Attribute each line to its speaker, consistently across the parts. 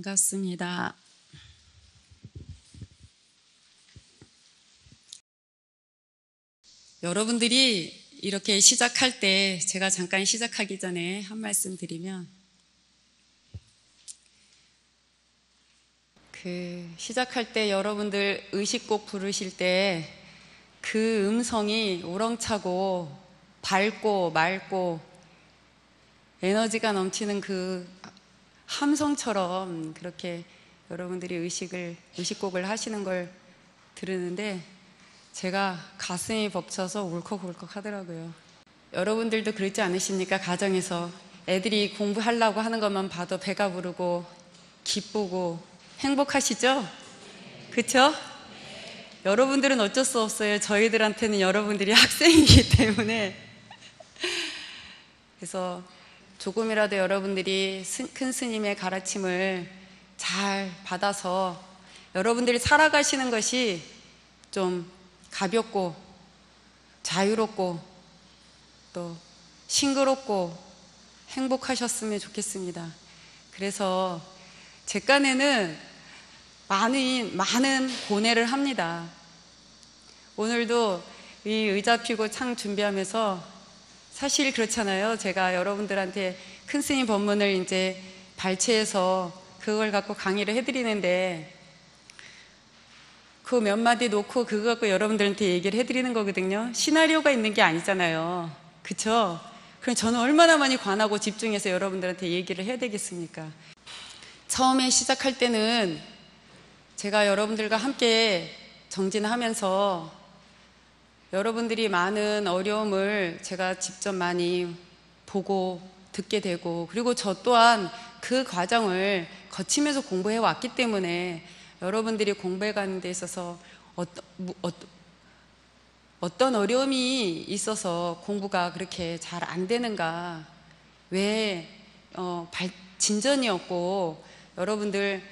Speaker 1: 반갑습니다. 여러분들이 이렇게 시작할 때 제가 잠깐 시작하기 전에 한 말씀 드리면, 시작할 때 여러분들 의식곡 부르실 때 그 음성이 우렁차고 밝고 맑고 에너지가 넘치는 그 함성처럼 그렇게 여러분들이 의식곡을 하시는 걸 들으는데 제가 가슴이 벅차서 울컥울컥 하더라고요. 여러분들도 그렇지 않으십니까? 가정에서 애들이 공부하려고 하는 것만 봐도 배가 부르고 기쁘고 행복하시죠? 그쵸? 여러분들은 어쩔 수 없어요. 저희들한테는 여러분들이 학생이기 때문에. 그래서 조금이라도 여러분들이 큰 스님의 가르침을 잘 받아서 여러분들이 살아가시는 것이 좀 가볍고 자유롭고 또 싱그럽고 행복하셨으면 좋겠습니다. 그래서 제 깐에는 많은 고뇌를 합니다. 오늘도 이 의자 펴고 창 준비하면서 사실 그렇잖아요. 제가 여러분들한테 큰 스님 법문을 이제 발췌해서 그걸 갖고 강의를 해드리는데 그 몇 마디 놓고 그거 갖고 여러분들한테 얘기를 해드리는 거거든요. 시나리오가 있는 게 아니잖아요. 그쵸? 그럼 저는 얼마나 많이 관하고 집중해서 여러분들한테 얘기를 해야 되겠습니까? 처음에 시작할 때는 제가 여러분들과 함께 정진하면서 여러분들이 많은 어려움을 제가 직접 많이 보고 듣게 되고, 그리고 저 또한 그 과정을 거치면서 공부해 왔기 때문에 여러분들이 공부해 가는 데 있어서 어떤 어려움이 있어서 공부가 그렇게 잘 안 되는가, 왜 진전이 없고 여러분들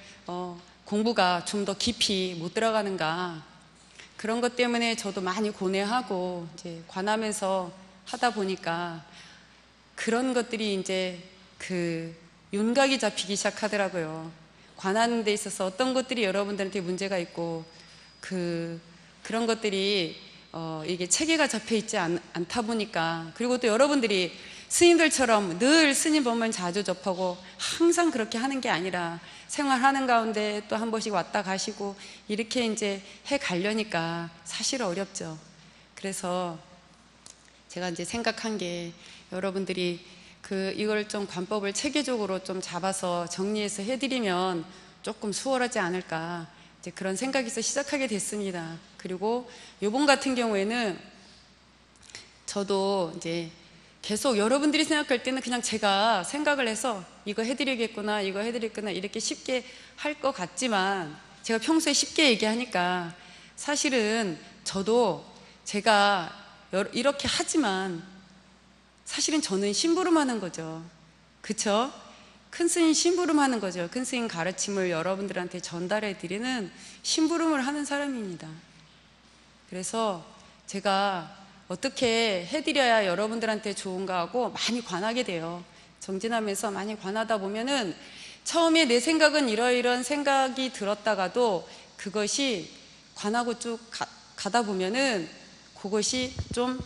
Speaker 1: 공부가 좀 더 깊이 못 들어가는가, 그런 것 때문에 저도 많이 고뇌하고 이제 관하면서 하다 보니까 그런 것들이 이제 윤곽이 잡히기 시작하더라고요. 관하는 데 있어서 어떤 것들이 여러분들한테 문제가 있고 그런 것들이 이게 체계가 잡혀 있지 않다 보니까, 그리고 또 여러분들이 스님들처럼 늘 스님 법문 자주 접하고 항상 그렇게 하는 게 아니라 생활하는 가운데 또 한 번씩 왔다 가시고 이렇게 이제 해 가려니까 사실 어렵죠. 그래서 제가 이제 생각한 게 여러분들이 이걸 좀 관법을 체계적으로 좀 잡아서 정리해서 해드리면 조금 수월하지 않을까, 이제 그런 생각에서 시작하게 됐습니다. 그리고 요번 같은 경우에는 저도 이제 계속 여러분들이 생각할 때는 그냥 제가 생각을 해서 이거 해드리겠구나 이렇게 쉽게 할 것 같지만, 제가 평소에 쉽게 얘기하니까 사실은 저도 제가 이렇게 하지만 사실은 저는 심부름하는 거죠. 그쵸? 큰 스님 심부름하는 거죠. 큰 스님 가르침을 여러분들한테 전달해 드리는 심부름을 하는 사람입니다. 그래서 제가 어떻게 해드려야 여러분들한테 좋은가 하고 많이 관하게 돼요. 정진하면서 많이 관하다 보면은 처음에 내 생각은 이러이러한 생각이 들었다가도 그것이 관하고 쭉 가다 보면은 그것이 좀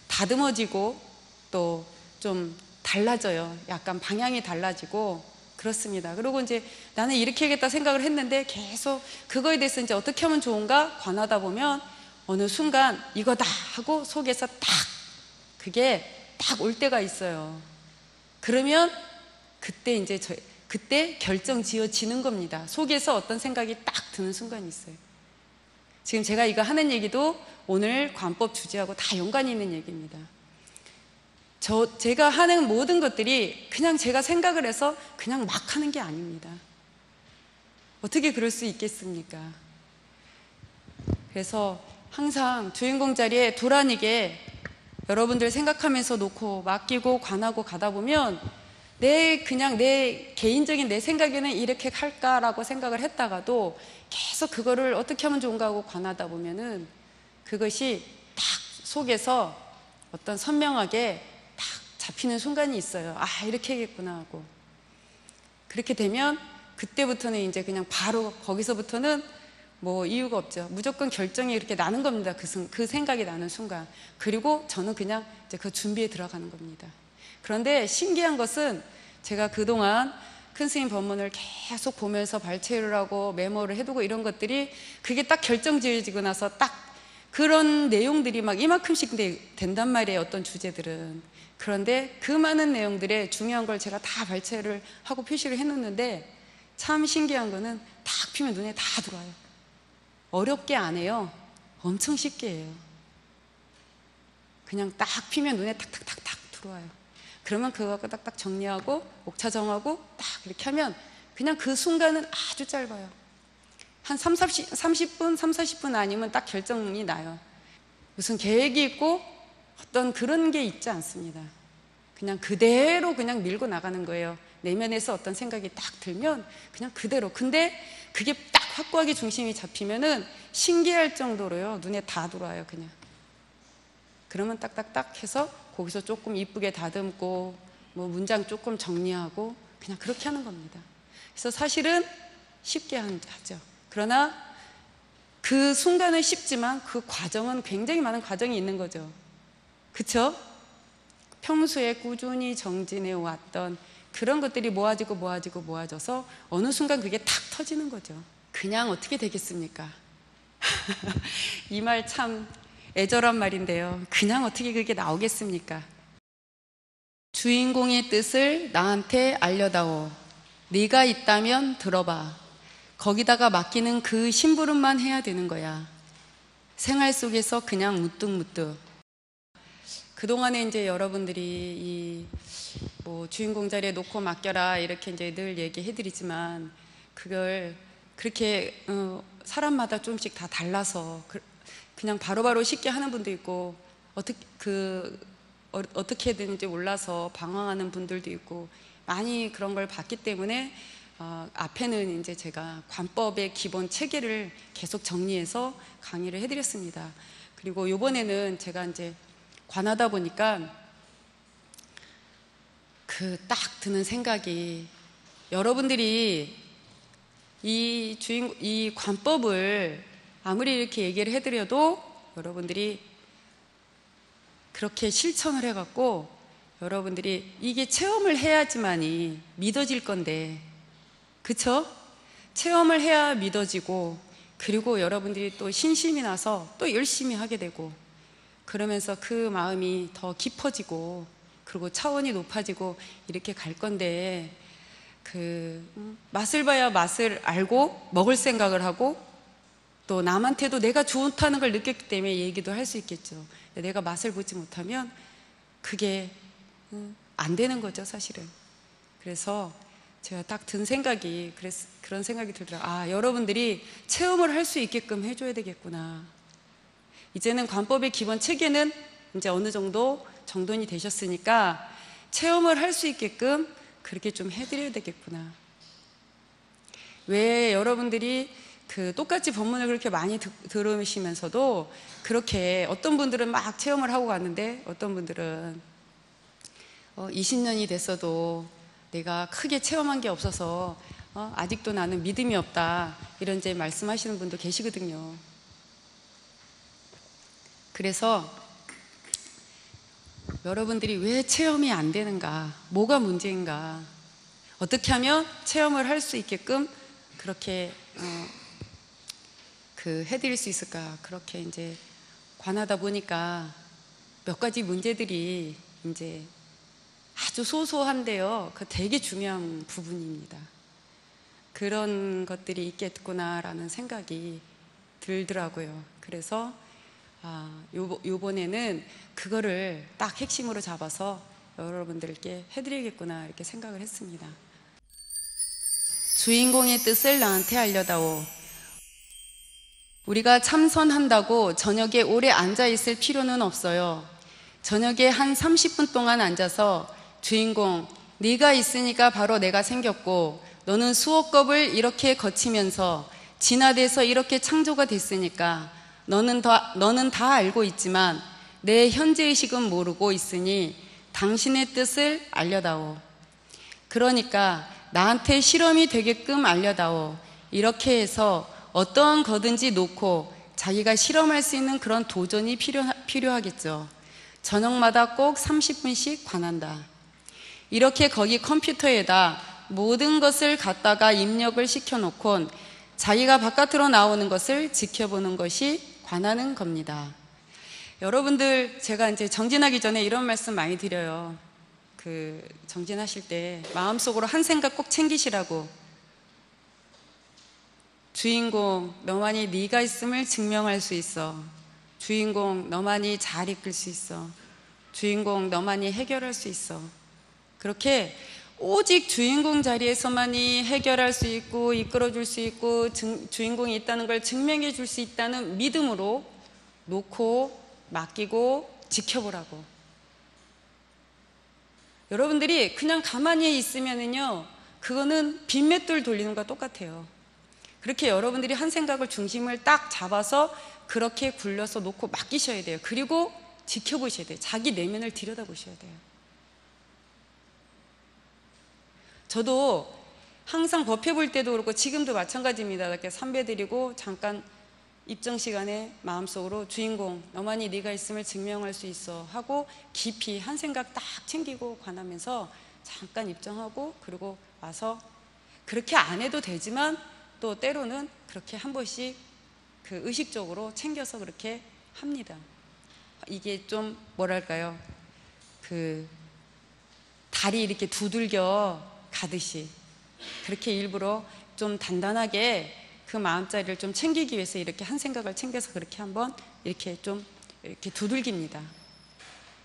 Speaker 1: 다듬어지고 또 좀 달라져요. 약간 방향이 달라지고 그렇습니다. 그리고 이제 나는 이렇게 하겠다 생각을 했는데 계속 그거에 대해서 이제 어떻게 하면 좋은가 관하다 보면 어느 순간 이거다 하고 속에서 그게 딱 올 때가 있어요. 그러면 그때 이제 그때 결정 지어지는 겁니다. 속에서 어떤 생각이 딱 드는 순간이 있어요. 지금 제가 이거 하는 얘기도 오늘 관법 주제하고 다 연관이 있는 얘기입니다. 제가 하는 모든 것들이 그냥 제가 생각을 해서 그냥 막 하는 게 아닙니다. 어떻게 그럴 수 있겠습니까? 그래서 항상 주인공 자리에 도란이게 여러분들 생각하면서 놓고 맡기고 관하고 가다 보면 그냥 내 개인적인 내 생각에는 이렇게 할까라고 생각을 했다가도 계속 그거를 어떻게 하면 좋은가 하고 관하다 보면은 그것이 딱 속에서 어떤 선명하게 딱 잡히는 순간이 있어요. 아, 이렇게 하겠구나 하고. 그렇게 되면 그때부터는 이제 그냥 바로 거기서부터는 뭐 이유가 없죠. 무조건 결정이 이렇게 나는 겁니다. 그 생각이 나는 순간. 그리고 저는 그냥 이제 그 준비에 들어가는 겁니다. 그런데 신기한 것은 제가 그동안 큰 스님 법문을 계속 보면서 발췌를 하고 메모를 해두고 이런 것들이 그게 딱 결정지어지고 나서 딱 그런 내용들이 막 이만큼씩 된단 말이에요. 어떤 주제들은. 그런데 그 많은 내용들의 중요한 걸 제가 다 발췌를 하고 표시를 해놓는데 참 신기한 거는 딱 피면 눈에 다 들어와요. 어렵게 안 해요. 엄청 쉽게 해요. 그냥 딱 피면 눈에 탁탁탁탁 들어와요. 그러면 그거 갖고 딱딱 정리하고 옥차 정하고 딱 이렇게 하면 그냥 그 순간은 아주 짧아요. 한 30분, 40분 아니면 딱 결정이 나요. 무슨 계획이 있고 어떤 그런 게 있지 않습니다. 그냥 그대로 그냥 밀고 나가는 거예요. 내면에서 어떤 생각이 딱 들면 그냥 그대로. 근데 그게 딱 확고하게 중심이 잡히면은 신기할 정도로요. 눈에 다 들어와요, 그냥. 그러면 딱딱딱 해서 거기서 조금 이쁘게 다듬고 뭐 문장 조금 정리하고 그냥 그렇게 하는 겁니다. 그래서 사실은 쉽게 하죠. 그러나 그 순간은 쉽지만 그 과정은 굉장히 많은 과정이 있는 거죠. 그쵸? 평소에 꾸준히 정진해 왔던 그런 것들이 모아져서 어느 순간 그게 탁 터지는 거죠. 그냥 어떻게 되겠습니까? 이 말 참 애절한 말인데요. 그냥 어떻게 그게 나오겠습니까? 주인공의 뜻을 나한테 알려다오. 네가 있다면 들어봐. 거기다가 맡기는 그 심부름만 해야 되는 거야. 생활 속에서 그냥 무뚝무뚝. 그동안에 이제 여러분들이 뭐 주인공 자리에 놓고 맡겨라 이렇게 이제 늘 얘기해드리지만 그걸 그렇게 사람마다 조금씩 다 달라서 그냥 바로바로 쉽게 하는 분도 있고 어떻게 되는지 몰라서 방황하는 분들도 있고 많이 그런 걸 봤기 때문에 앞에는 이제 제가 관법의 기본 체계를 계속 정리해서 강의를 해드렸습니다. 그리고 이번에는 제가 이제 관하다 보니까 그 딱 드는 생각이 여러분들이 이 관법을 아무리 이렇게 얘기를 해드려도 여러분들이 그렇게 실천을 해갖고 여러분들이 이게 체험을 해야지만이 믿어질 건데 그쵸? 체험을 해야 믿어지고 그리고 여러분들이 또 신심이 나서 또 열심히 하게 되고 그러면서 그 마음이 더 깊어지고 그리고 차원이 높아지고 이렇게 갈 건데 맛을 봐야 맛을 알고 먹을 생각을 하고 또 남한테도 내가 좋다는 걸 느꼈기 때문에 얘기도 할 수 있겠죠. 내가 맛을 보지 못하면 그게 안 되는 거죠, 사실은. 그래서 제가 딱 든 생각이 그런 생각이 들더라고요. 여러분들이 체험을 할 수 있게끔 해줘야 되겠구나. 이제는 관법의 기본 체계는 이제 어느 정도 정돈이 되셨으니까 체험을 할 수 있게끔 그렇게 좀 해드려야 되겠구나. 왜 여러분들이 똑같이 법문을 그렇게 많이 들으시면서도 그렇게 어떤 분들은 막 체험을 하고 갔는데 어떤 분들은 20년이 됐어도 내가 크게 체험한 게 없어서 아직도 나는 믿음이 없다 이런 이제 말씀하시는 분도 계시거든요. 그래서 여러분들이 왜 체험이 안 되는가, 뭐가 문제인가, 어떻게 하면 체험을 할 수 있게끔 그렇게 해드릴 수 있을까, 그렇게 이제 관하다 보니까 몇 가지 문제들이 이제 아주 소소한데요, 되게 중요한 부분입니다. 그런 것들이 있겠구나라는 생각이 들더라고요. 그래서 요번에는 그거를 딱 핵심으로 잡아서 여러분들께 해드리겠구나 이렇게 생각을 했습니다. 주인공의 뜻을 나한테 알려다오. 우리가 참선한다고 저녁에 오래 앉아있을 필요는 없어요. 저녁에 한 30분 동안 앉아서 주인공, 네가 있으니까 바로 내가 생겼고 너는 수호겁을 이렇게 거치면서 진화돼서 이렇게 창조가 됐으니까 너는 다 알고 있지만 내 현재의식은 모르고 있으니 당신의 뜻을 알려다오. 그러니까 나한테 실험이 되게끔 알려다오. 이렇게 해서 어떠한 거든지 놓고 자기가 실험할 수 있는 그런 도전이 필요하겠죠. 저녁마다 꼭 30분씩 관한다. 이렇게 거기 컴퓨터에다 모든 것을 갖다가 입력을 시켜놓곤 자기가 바깥으로 나오는 것을 지켜보는 것이 관하는 겁니다. 여러분들, 제가 이제 정진하기 전에 이런 말씀 많이 드려요. 정진하실 때 마음속으로 한 생각 꼭 챙기시라고. 주인공, 너만이 네가 있음을 증명할 수 있어. 주인공, 너만이 잘 이끌 수 있어. 주인공, 너만이 해결할 수 있어. 그렇게 오직 주인공 자리에서만이 해결할 수 있고 이끌어줄 수 있고 주인공이 있다는 걸 증명해 줄 수 있다는 믿음으로 놓고 맡기고 지켜보라고. 여러분들이 그냥 가만히 있으면은요, 그거는 빈맷돌 돌리는 것과 똑같아요. 그렇게 여러분들이 한 생각을 중심을 딱 잡아서 그렇게 굴려서 놓고 맡기셔야 돼요. 그리고 지켜보셔야 돼요. 자기 내면을 들여다보셔야 돼요. 저도 항상 법회 볼 때도 그렇고 지금도 마찬가지입니다. 이렇게 삼배 드리고 잠깐 입정 시간에 마음속으로 주인공, 너만이 네가 있음을 증명할 수 있어 하고 깊이 한 생각 딱 챙기고 관하면서 잠깐 입정하고 그리고 와서, 그렇게 안 해도 되지만 또 때로는 그렇게 한 번씩 의식적으로 챙겨서 그렇게 합니다. 이게 좀 뭐랄까요, 다리 이렇게 두들겨 가듯이 그렇게 일부러 좀 단단하게 그 마음자리를 좀 챙기기 위해서 이렇게 한 생각을 챙겨서 그렇게 한번 이렇게 좀 이렇게 두들깁니다.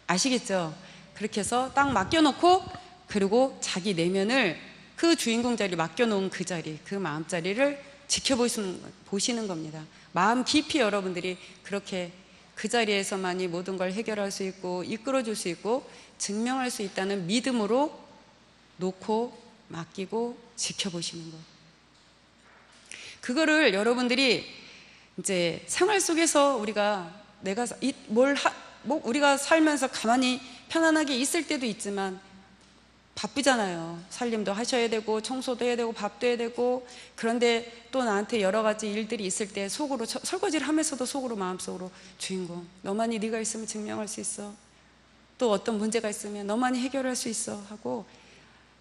Speaker 1: 아시겠죠? 그렇게 해서 딱 맡겨놓고 그리고 자기 내면을 그 주인공 자리 맡겨놓은 그 자리, 그 마음자리를 지켜보시는 겁니다. 마음 깊이 여러분들이 그렇게 그 자리에서만이 모든 걸 해결할 수 있고 이끌어줄 수 있고 증명할 수 있다는 믿음으로 놓고 맡기고 지켜보시는 것. 그거를 여러분들이 이제 생활 속에서 우리가 우리가 살면서 가만히 편안하게 있을 때도 있지만 바쁘잖아요. 살림도 하셔야 되고 청소도 해야 되고 밥도 해야 되고, 그런데 또 나한테 여러 가지 일들이 있을 때 속으로 설거지를 하면서도 속으로 마음속으로 주인공, 너만이 네가 있으면 증명할 수 있어. 또 어떤 문제가 있으면 너만이 해결할 수 있어 하고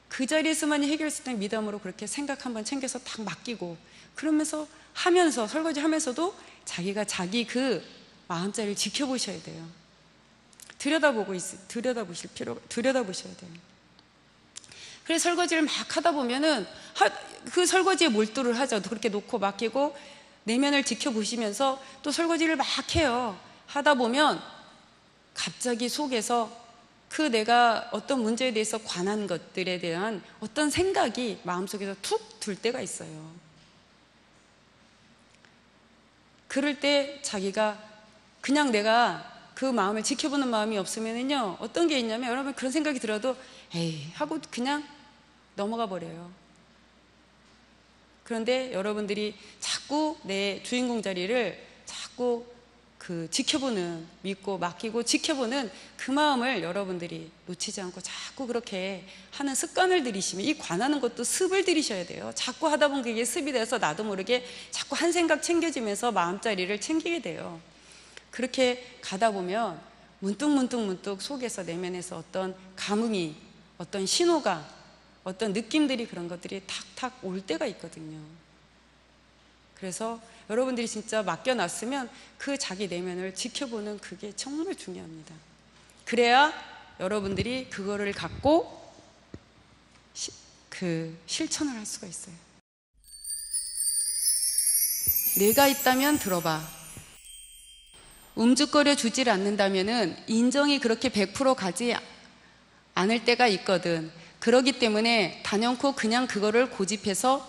Speaker 1: 그 자리에서만이 해결할 수 있다는 믿음으로 그렇게 생각 한번 챙겨서 딱 맡기고, 그러면서 하면서 설거지 하면서도 자기가 자기 그 마음자리를 지켜보셔야 돼요. 들여다보셔야 돼요. 그래서 설거지를 막 하다 보면은 그 설거지에 몰두를 하죠. 그렇게 놓고 맡기고 내면을 지켜보시면서 또 설거지를 막 해요. 하다 보면 갑자기 속에서 내가 어떤 문제에 대해서 관한 것들에 대한 어떤 생각이 마음속에서 툭 들 때가 있어요. 그럴 때 자기가 그냥 내가 그 마음을 지켜보는 마음이 없으면은요, 어떤 게 있냐면 여러분 그런 생각이 들어도 에이 하고 그냥 넘어가 버려요. 그런데 여러분들이 자꾸 내 주인공 자리를 자꾸 지켜보는, 믿고 맡기고 지켜보는 그 마음을 여러분들이 놓치지 않고 자꾸 그렇게 하는 습관을 들이시면, 이 관하는 것도 습을 들이셔야 돼요. 자꾸 하다 보면 그게 습이 돼서 나도 모르게 자꾸 한 생각 챙겨지면서 마음자리를 챙기게 돼요. 그렇게 가다 보면 문득 속에서 내면에서 어떤 감흥이, 어떤 신호가, 어떤 느낌들이, 그런 것들이 탁탁 올 때가 있거든요. 그래서 여러분들이 진짜 맡겨놨으면 그 자기 내면을 지켜보는 그게 정말 중요합니다. 그래야 여러분들이 그거를 갖고 실천을 할 수가 있어요. 내가 있다면 들어봐. 움직거려 주질 않는다면은 인정이 그렇게 100% 가지 않을 때가 있거든. 그러기 때문에 단연코 그냥 그거를 고집해서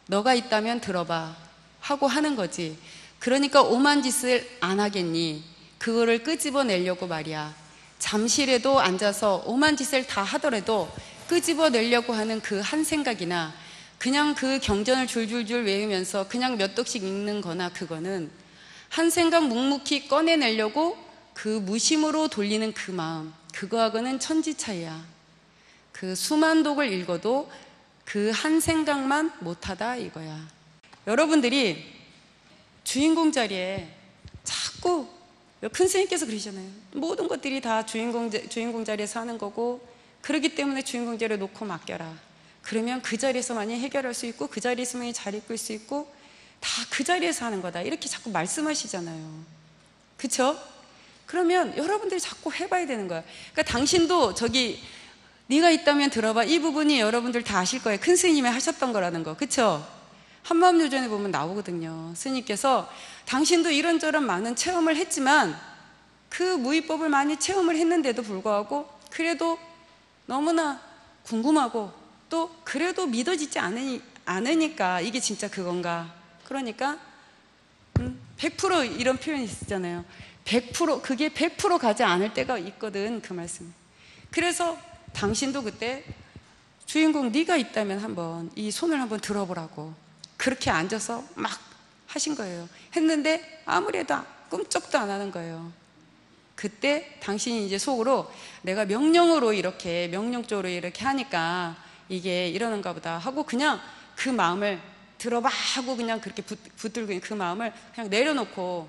Speaker 1: 너가 있다면 들어봐 하고 하는 거지. 그러니까 오만 짓을 안 하겠니? 그거를 끄집어내려고 말이야. 잠시라도 앉아서 오만 짓을 다 하더라도 끄집어내려고 하는 그 한 생각이나 그냥 그 경전을 줄줄줄 외우면서 그냥 몇 독씩 읽는 거나, 그거는 한 생각 묵묵히 꺼내내려고 그 무심으로 돌리는 그 마음, 그거하고는 천지 차이야. 그 수만 독을 읽어도 그 한 생각만 못하다 이거야. 여러분들이 주인공 자리에 자꾸, 큰 스님께서 그러시잖아요. 모든 것들이 다 주인공 자리에서 하는 거고, 그렇기 때문에 주인공 자리에 놓고 맡겨라. 그러면 그 자리에서만이 해결할 수 있고, 그 자리에서만이 잘 이끌 수 있고, 다 그 자리에서 하는 거다, 이렇게 자꾸 말씀하시잖아요. 그쵸? 그러면 여러분들이 자꾸 해봐야 되는 거야. 그러니까 당신도 네가 있다면 들어봐, 이 부분이 여러분들 다 아실 거예요. 큰 스님이 하셨던 거라는 거. 그쵸? 한마음요전에 보면 나오거든요. 스님께서 당신도 이런저런 많은 체험을 했지만, 그 무의법을 많이 체험을 했는데도 불구하고 그래도 너무나 궁금하고, 또 그래도 믿어지지 않으니까 이게 진짜 그건가. 그러니까 100% 이런 표현이 있잖아요. 100% 그게 100% 가지 않을 때가 있거든, 그 말씀. 그래서 당신도 그때 주인공 네가 있다면 한번 이 손을 한번 들어보라고 그렇게 앉아서 막 하신 거예요. 했는데 아무래도 꿈쩍도 안 하는 거예요. 그때 당신이 이제 속으로 내가 명령적으로 이렇게 하니까 이게 이러는가 보다 하고, 그냥 그 마음을 들어봐 하고 그냥 그렇게 붙들고 그 마음을 그냥 내려놓고,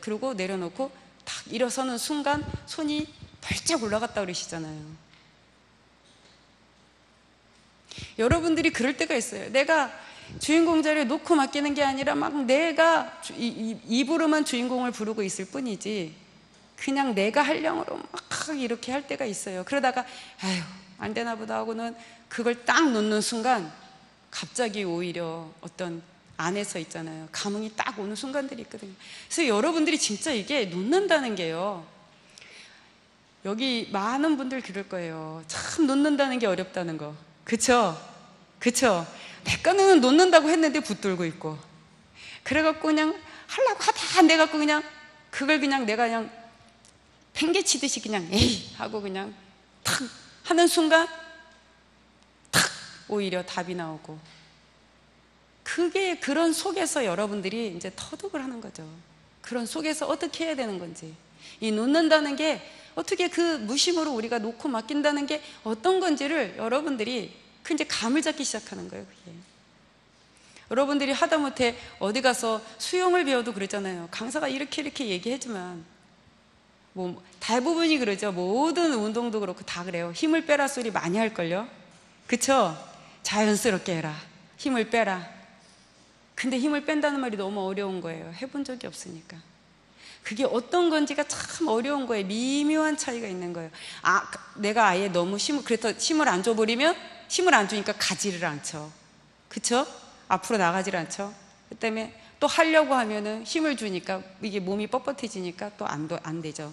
Speaker 1: 그러고 내려놓고 딱 일어서는 순간 손이 벌쩍 올라갔다 그러시잖아요. 여러분들이 그럴 때가 있어요. 내가 주인공 자리에 놓고 맡기는 게 아니라 막 내가 입으로만 주인공을 부르고 있을 뿐이지, 그냥 내가 한량으로 막 이렇게 할 때가 있어요. 그러다가 아휴 안 되나 보다 하고는 그걸 딱 놓는 순간 갑자기 오히려 어떤 안에서 있잖아요, 감흥이 딱 오는 순간들이 있거든요. 그래서 여러분들이 진짜 이게 놓는다는 게요, 여기 많은 분들 그럴 거예요. 참 놓는다는 게 어렵다는 거. 그쵸? 내꺼는 놓는다고 했는데 붙들고 있고, 그래갖고 그냥 하려고 하다 안 돼갖고 그냥 그걸 그냥 내가 그냥 팽개치듯이 그냥 에이 하고 그냥 탁 하는 순간 탁 오히려 답이 나오고, 그게 그런 속에서 여러분들이 이제 터득을 하는 거죠. 그런 속에서 어떻게 해야 되는 건지, 이 놓는다는 게 어떻게, 그 무심으로 우리가 놓고 맡긴다는 게 어떤 건지를 여러분들이 그 이제 감을 잡기 시작하는 거예요. 그게 여러분들이 하다못해 어디 가서 수영을 배워도 그러잖아요. 강사가 이렇게 얘기하지만 뭐 대부분이 그러죠. 모든 운동도 그렇고 다 그래요. 힘을 빼라 소리 많이 할걸요. 그쵸? 자연스럽게 해라, 힘을 빼라. 근데 힘을 뺀다는 말이 너무 어려운 거예요. 해본 적이 없으니까. 그게 어떤 건지가 참 어려운 거예요. 미묘한 차이가 있는 거예요. 내가 아예 너무 그래서 힘을 안 줘버리면, 힘을 안 주니까 가지를 않죠. 그쵸? 앞으로 나가지를 않죠. 그 때문에 또 하려고 하면은 힘을 주니까 이게 몸이 뻣뻣해지니까 또 안 되죠.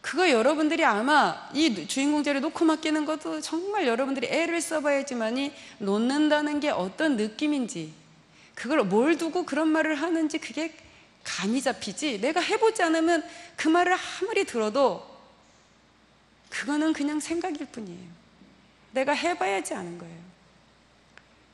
Speaker 1: 그거 여러분들이 아마 이 주인공 자리에 놓고 맡기는 것도 정말 여러분들이 애를 써봐야지만이 놓는다는 게 어떤 느낌인지, 그걸 뭘 두고 그런 말을 하는지 그게 감이 잡히지, 내가 해보지 않으면 그 말을 아무리 들어도 그거는 그냥 생각일 뿐이에요. 내가 해봐야지 아는 거예요.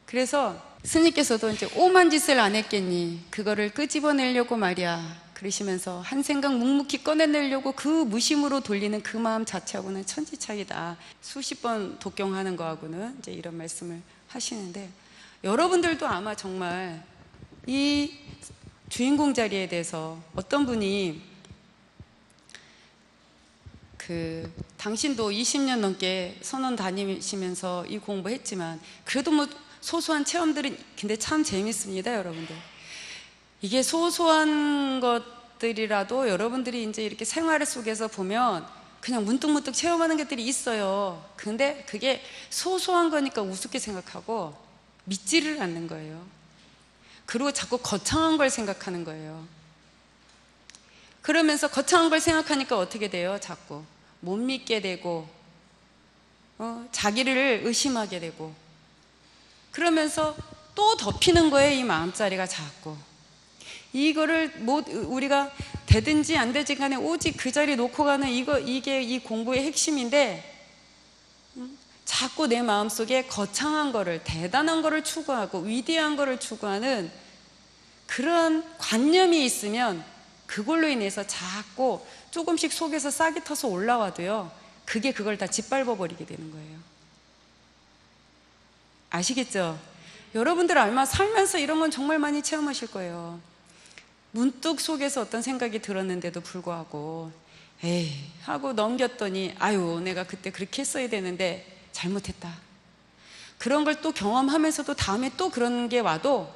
Speaker 1: 그래서 스님께서도 이제 오만 짓을 안 했겠니, 그거를 끄집어내려고 말이야 그러시면서 한 생각 묵묵히 꺼내내려고 그 무심으로 돌리는 그 마음 자체하고는 천지차이다. 수십 번 독경하는 거하고는 이제 이런 말씀을 하시는데, 여러분들도 아마 정말 이 주인공 자리에 대해서 어떤 분이 당신도 20년 넘게 선원 다니시면서 이 공부했지만 그래도 뭐 소소한 체험들은 근데 참 재밌습니다. 여러분들, 이게 소소한 것들이라도 여러분들이 이제 이렇게 생활 속에서 보면 그냥 문득문득 체험하는 것들이 있어요. 근데 그게 소소한 거니까 우습게 생각하고 믿지를 않는 거예요. 그리고 자꾸 거창한 걸 생각하는 거예요. 그러면서 거창한 걸 생각하니까 어떻게 돼요? 자꾸 못 믿게 되고 자기를 의심하게 되고, 그러면서 또 덮이는 거예요. 이 마음자리가 자꾸. 이거를 우리가 되든지 안 되든지 간에 오직 그 자리 놓고 가는 이게 이 공부의 핵심인데, 자꾸 내 마음속에 거창한 거를, 대단한 거를 추구하고 위대한 거를 추구하는 그런 관념이 있으면 그걸로 인해서 자꾸 조금씩 속에서 싹이 터서 올라와도요, 그게 그걸 다 짓밟아 버리게 되는 거예요. 아시겠죠? 여러분들 아마 살면서 이런 건 정말 많이 체험하실 거예요. 문득 속에서 어떤 생각이 들었는데도 불구하고 에이 하고 넘겼더니 아유 내가 그때 그렇게 했어야 되는데 잘못했다. 그런 걸 또 경험하면서도 다음에 또 그런 게 와도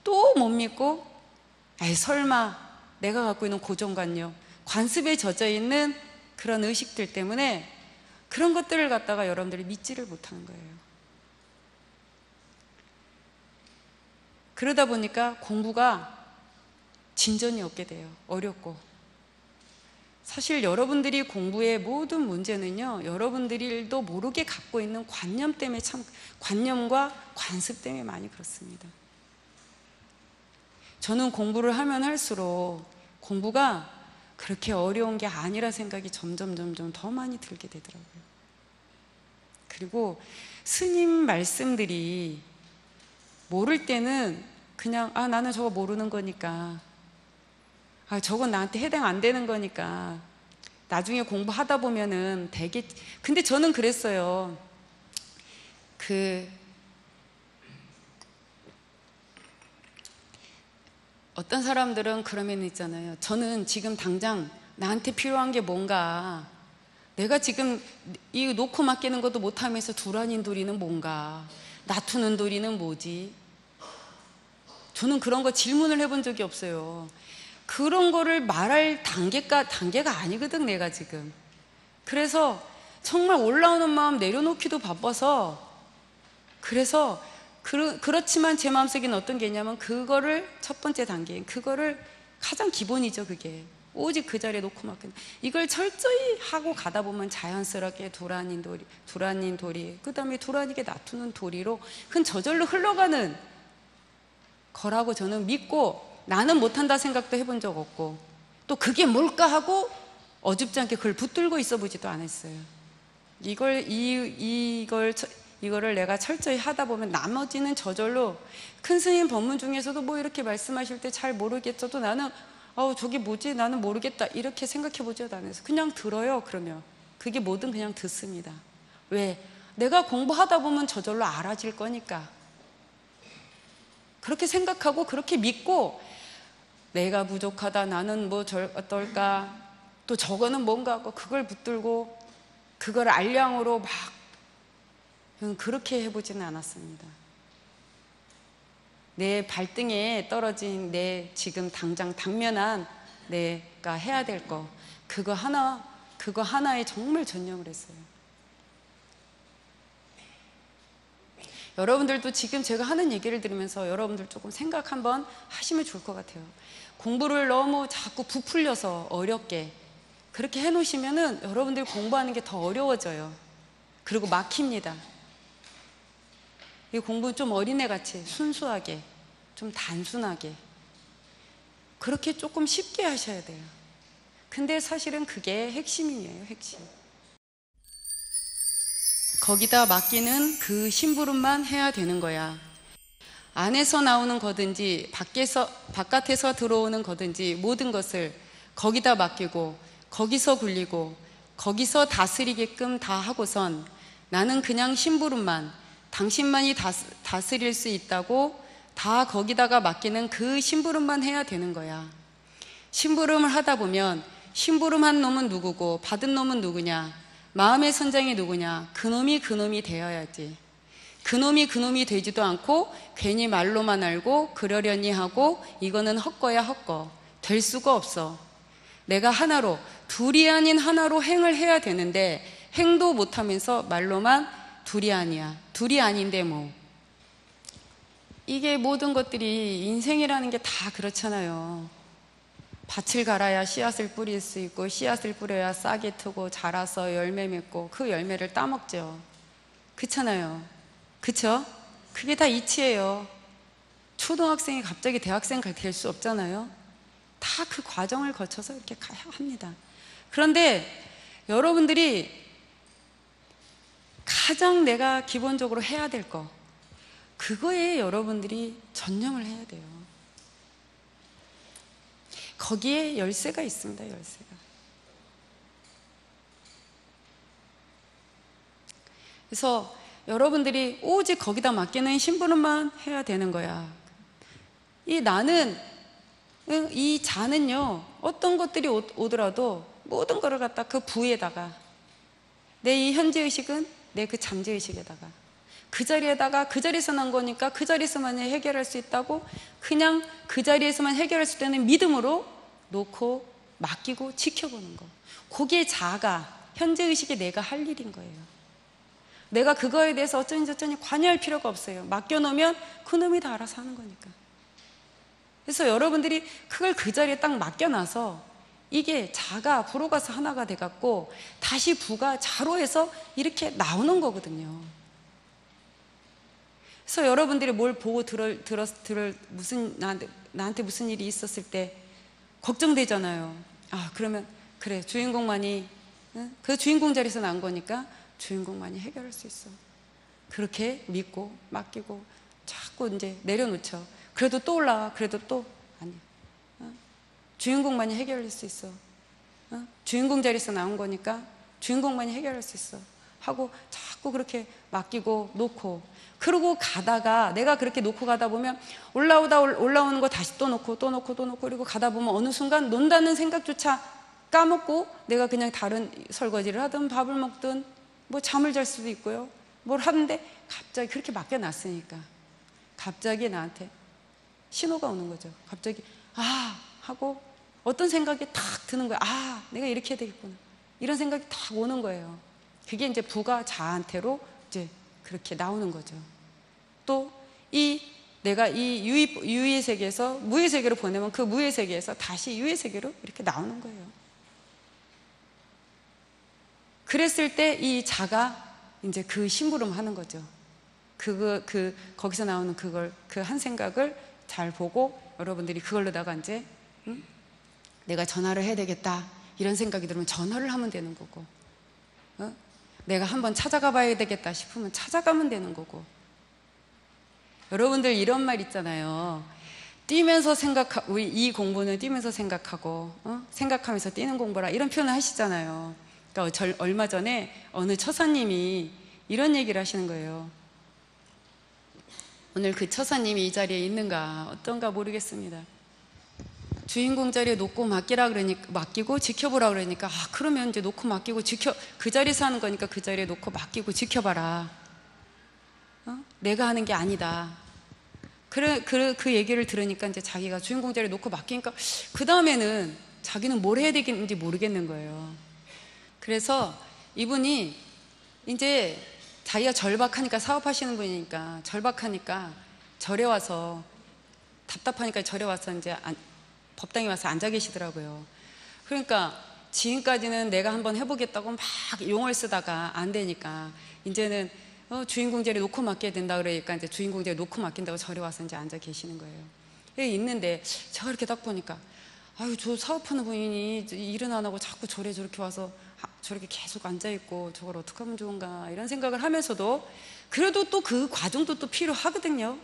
Speaker 1: 또 못 믿고 에이 설마 내가 갖고 있는 고정관념, 관습에 젖어 있는 그런 의식들 때문에 그런 것들을 갖다가 여러분들이 믿지를 못하는 거예요. 그러다 보니까 공부가 진전이 없게 돼요. 어렵고. 사실 여러분들이 공부의 모든 문제는요, 여러분들도 모르게 갖고 있는 관념 때문에 관념과 관습 때문에 많이 그렇습니다. 저는 공부를 하면 할수록 공부가 그렇게 어려운 게 아니라 생각이 점점 더 많이 들게 되더라고요. 그리고 스님 말씀들이 모를 때는 그냥 나는 저거 모르는 거니까, 저건 나한테 해당 안 되는 거니까 나중에 공부하다 보면은 되겠지. 근데 저는 그랬어요. 어떤 사람들은 그러면 있잖아요. 저는 지금 당장 나한테 필요한 게 뭔가, 내가 지금 이 놓고 맡기는 것도 못하면서 두라닌 도리는 뭔가, 놔두는 도리는 뭐지? 저는 그런 거 질문을 해본 적이 없어요. 그런 거를 말할 단계가 아니거든 내가 지금. 그래서 정말 올라오는 마음 내려놓기도 바빠서, 그래서 그렇지만 제 마음속에는 어떤 게 있냐면, 그거를 첫 번째 단계인 그거를 가장 기본이죠. 그게 오직 그 자리에 놓고 맡기는, 이걸 철저히 하고 가다 보면 자연스럽게 두라닌 도리, 그 다음에 두라니게 놔두는 도리로 그건 저절로 흘러가는 거라고 저는 믿고, 나는 못한다 생각도 해본 적 없고, 또 그게 뭘까 하고 어줍지 않게 그걸 붙들고 있어 보지도 않았어요. 이거를 내가 철저히 하다 보면 나머지는 저절로, 큰 스님 법문 중에서도 뭐 이렇게 말씀하실 때 잘 모르겠어도 나는 저게 뭐지? 나는 모르겠다 이렇게 생각해 보지도 않았어요. 그냥 들어요. 그러면 그게 뭐든 그냥 듣습니다. 왜? 내가 공부하다 보면 저절로 알아질 거니까. 그렇게 생각하고 그렇게 믿고, 내가 부족하다, 나는 뭐 어떨까, 또 저거는 뭔가 하고 그걸 붙들고 그걸 알량으로 막, 그렇게 해보지는 않았습니다. 내 발등에 떨어진 내 지금 당장 당면한 내가 해야 될 거, 그거 하나에 정말 전념을 했어요. 여러분들도 지금 제가 하는 얘기를 들으면서 여러분들 조금 생각 한번 하시면 좋을 것 같아요. 공부를 너무 자꾸 부풀려서 어렵게 그렇게 해놓으시면은 여러분들이 공부하는 게 더 어려워져요. 그리고 막힙니다. 이 공부는 좀 어린애같이 순수하게, 좀 단순하게, 그렇게 조금 쉽게 하셔야 돼요. 근데 사실은 그게 핵심이에요. 핵심. 거기다 맡기는 그 심부름만 해야 되는 거야. 안에서 나오는 거든지 바깥에서 들어오는 거든지 모든 것을 거기다 맡기고, 거기서 굴리고, 거기서 다스리게끔 다 하고선 나는 그냥 심부름만, 당신만이 다스릴 수 있다고 다 거기다가 맡기는 그 심부름만 해야 되는 거야. 심부름을 하다 보면 심부름한 놈은 누구고 받은 놈은 누구냐, 마음의 선장이 누구냐, 그놈이 되어야지. 그놈이 되지도 않고 괜히 말로만 알고 그러려니 하고 이거는 헛거야 헛거. 될 수가 없어. 내가 하나로, 둘이 아닌 하나로 행을 해야 되는데 행도 못하면서 말로만 둘이 아니야. 둘이 아닌데 뭐. 이게 모든 것들이 인생이라는 게 다 그렇잖아요. 밭을 갈아야 씨앗을 뿌릴 수 있고, 씨앗을 뿌려야 싹이 트고 자라서 열매 맺고 그 열매를 따먹죠. 그렇잖아요. 그쵸? 그게 다 이치예요. 초등학생이 갑자기 대학생 될 수 없잖아요. 다 그 과정을 거쳐서 이렇게 가야 합니다. 그런데 여러분들이 가장 내가 기본적으로 해야 될 거, 그거에 여러분들이 전념을 해야 돼요. 거기에 열쇠가 있습니다. 열쇠가. 그래서 여러분들이 오직 거기다 맡기는 심부름만 해야 되는 거야. 이 나는, 이 자는요, 어떤 것들이 오더라도 모든 거를 갖다 그 부에다가, 내 이 현재의식은 내 그 잠재의식에다가, 그 자리에다가, 그 자리에서 난 거니까 그 자리에서만 해결할 수 있다고, 그냥 그 자리에서만 해결할 수 있다는 믿음으로 놓고 맡기고 지켜보는 거. 그게 자가, 현재의식이 내가 할 일인 거예요. 내가 그거에 대해서 어쩌니 저쩌니 관여할 필요가 없어요. 맡겨놓으면 그놈이 다 알아서 하는 거니까. 그래서 여러분들이 그걸 그 자리에 딱 맡겨놔서 이게 자가 부로 가서 하나가 돼갖고 다시 부가 자로 해서 이렇게 나오는 거거든요. 그래서 여러분들이 뭘 보고 나한테 무슨 일이 있었을 때 걱정되잖아요. 아, 그러면 그래, 주인공만이, 그 주인공 자리에서 난 거니까 주인공만이 해결할 수 있어. 그렇게 믿고 맡기고 자꾸 이제 내려놓죠. 그래도 또 올라와. 그래도 또 아니야. 주인공만이 해결할 수 있어. 주인공 자리에서 나온 거니까 주인공만이 해결할 수 있어 하고 자꾸 그렇게 맡기고 놓고, 그러고 가다가 내가 그렇게 놓고 가다 보면 올라오는 거 다시 또 놓고 또 놓고 또 놓고, 그리고 가다 보면 어느 순간 논다는 생각조차 까먹고 내가 그냥 다른 설거지를 하든 밥을 먹든 뭐 잠을 잘 수도 있고요, 뭘 하는데 갑자기 그렇게 맡겨놨으니까 갑자기 나한테 신호가 오는 거죠. 갑자기 아 하고 어떤 생각이 탁 드는 거야. 아, 내가 이렇게 해야 되겠구나, 이런 생각이 탁 오는 거예요. 그게 이제 부가 자한테로 이제 그렇게 나오는 거죠. 또 내가 이 유의 세계에서 무의 세계로 보내면 그 무의 세계에서 다시 유의 세계로 이렇게 나오는 거예요. 그랬을 때 이 자가 이제 그 심부름 하는 거죠. 거기서 나오는 그 한 생각을 잘 보고 여러분들이 그걸로다가 이제 내가 전화를 해야 되겠다 이런 생각이 들면 전화를 하면 되는 거고, 내가 한번 찾아가 봐야 되겠다 싶으면 찾아가면 되는 거고. 여러분들 이런 말 있잖아요. 뛰면서 우리 이 공부는 뛰면서 생각하고 생각하면서 뛰는 공부라, 이런 표현을 하시잖아요. 그러니까 얼마 전에 어느 처사님이 이런 얘기를 하시는 거예요. 오늘 그 처사님이 이 자리에 있는가 어떤가 모르겠습니다. 주인공 자리에 놓고 맡기고 지켜보라 그러니까, 아, 그러면 이제 놓고 맡기고 그 자리에서 하는 거니까 그 자리에 놓고 맡기고 지켜봐라. 내가 하는 게 아니다. 그 얘기를 들으니까 이제 자기가 주인공 자리에 놓고 맡기니까 그 다음에는 자기는 뭘 해야 되겠는지 모르겠는 거예요. 그래서 이분이 이제 자기가 절박하니까, 사업하시는 분이니까 절박하니까 절에 와서, 답답하니까 절에 와서 이제 법당에 와서 앉아 계시더라고요. 그러니까 지금까지는 내가 한번 해보겠다고 막 용을 쓰다가 안 되니까 이제는 주인공 자리 놓고 맡겨야 된다 그러니까 이제 주인공 자리 놓고 맡긴다고 절에 와서 이제 앉아 계시는 거예요. 여기 있는데 제가 이렇게 딱 보니까, 아유, 저 사업하는 분이 일은 안 하고 자꾸 절에 저렇게 와서 저렇게 계속 앉아있고 저걸 어떻게 하면 좋은가 이런 생각을 하면서도, 그래도 또 그 과정도 또 필요하거든요.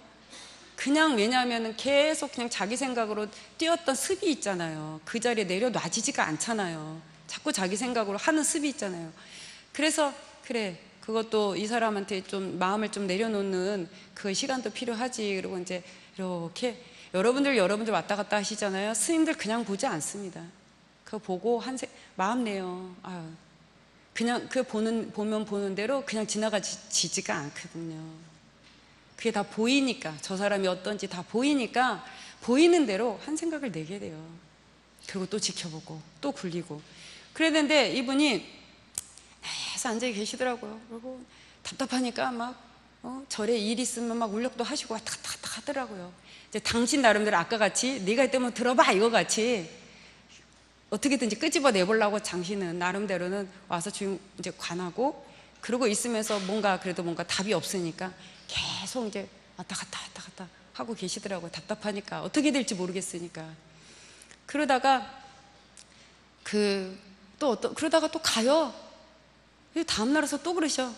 Speaker 1: 그냥 왜냐하면 계속 그냥 자기 생각으로 뛰었던 습이 있잖아요. 그 자리에 내려놔지지가 않잖아요. 자꾸 자기 생각으로 하는 습이 있잖아요. 그래서 그래, 그것도 이 사람한테 좀 마음을 좀 내려놓는 그 시간도 필요하지. 그리고 이제 이렇게 여러분들 왔다 갔다 하시잖아요. 스님들 그냥 보지 않습니다. 그거 보고 마음 내요. 아유, 그냥 보면 보는 대로 그냥 지나가지지가 않거든요. 그게 다 보이니까, 저 사람이 어떤지 다 보이니까 보이는 대로 한 생각을 내게 돼요. 그리고 또 지켜보고 또 굴리고 그랬는데 이분이 계속 앉아 계시더라고요. 그리고 답답하니까 막 절에 일 있으면 막 울력도 하시고 왔다 갔다 하더라고요. 이제 당신 나름대로 아까 같이 네가 있다면 들어봐 이거 같이 어떻게든지 끄집어 내보려고 당신은 나름대로는 와서 이제 관하고, 그러고 있으면서 뭔가 답이 없으니까 계속 이제 왔다 갔다 하고 계시더라고요. 답답하니까 어떻게 될지 모르겠으니까. 그러다가 그러다가 또 가요. 다음날 와서 또 그러셔.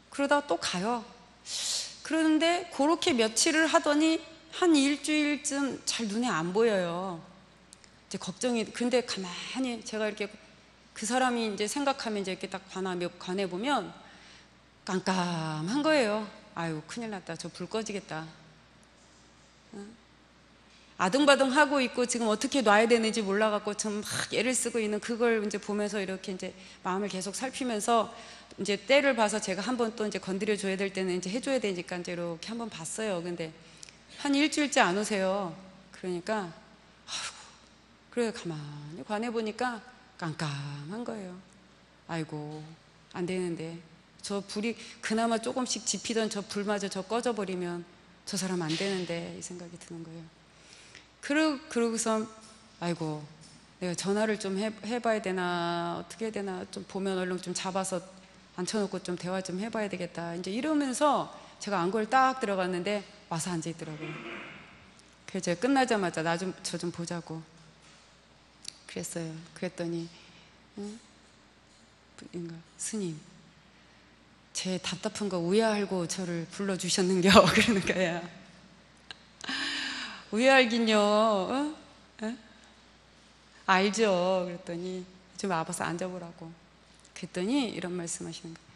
Speaker 1: 그러다가 또 가요. 그러는데 그렇게 며칠을 하더니 한 일주일쯤 잘 눈에 안 보여요. 이제 걱정이. 근데 가만히 제가 이렇게 그 사람이 이제 생각하면 이제 이렇게 딱 관해 보면 깜깜한 거예요. 아유, 큰일 났다. 저 불 꺼지겠다. 아등바등 하고 있고 지금 어떻게 놔야 되는지 몰라갖고 좀 막 애를 쓰고 있는 그걸 이제 보면서 이렇게 이제 마음을 계속 살피면서 이제 때를 봐서 제가 한번 또 이제 건드려 줘야 될 때는 이제 해줘야 되니까 이제 이렇게 한번 봤어요. 근데 한 일주일째 안 오세요. 그러니까 아이고, 그래 가만히 관해 보니까 깜깜한 거예요. 아이고, 안 되는데 저 불이 그나마 조금씩 지피던 저 불마저 저 꺼져버리면 저 사람 안 되는데 이 생각이 드는 거예요. 그러고서 아이고, 내가 전화를 좀 해봐야 되나 어떻게 해야 되나 좀 보면 얼른 좀 잡아서 앉혀놓고 좀 대화 좀 해봐야 되겠다 이제 이러면서 제가 안고를 딱 들어갔는데 와서 앉아있더라고요. 그래서 제가 끝나자마자 저 좀 보자고 그랬어요. 그랬더니 스님, 제 답답한 거 우야알고 저를 불러주셨는겨 그러는 거야. 우야알긴요. 알죠. 그랬더니 좀 와봐서 앉아보라고. 그랬더니 이런 말씀 하시는 거예요.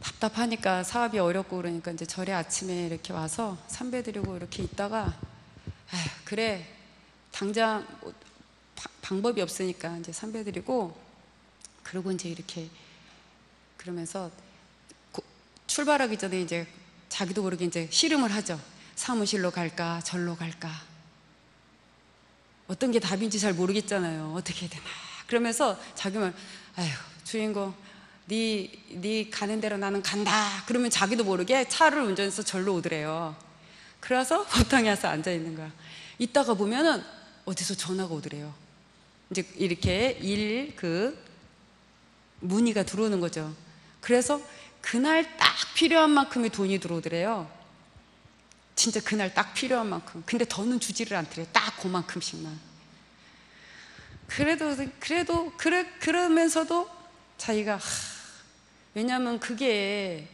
Speaker 1: 답답하니까 사업이 어렵고 그러니까 이제 절에 아침에 이렇게 와서 삼배 드리고 이렇게 있다가 아휴, 그래 당장 방법이 없으니까 이제 삼배 드리고 그러고 이제 이렇게 그러면서 출발하기 전에 이제 자기도 모르게 이제 씨름을 하죠. 사무실로 갈까 절로 갈까 어떤 게 답인지 잘 모르겠잖아요. 어떻게 해야 되나 그러면서 자기만 아휴 주인공 네 가는 대로 나는 간다 그러면 자기도 모르게 차를 운전해서 절로 오더래요. 그래서 법당에 와서 앉아있는 거야. 이따가 보면은 어디서 전화가 오더래요. 이제 이렇게 문의가 들어오는 거죠. 그래서 그날 딱 필요한 만큼의 돈이 들어오더래요. 진짜 그날 딱 필요한 만큼. 근데 더는 주지를 않더래요. 딱 그만큼씩만. 그러면서도 자기가 왜냐하면 그게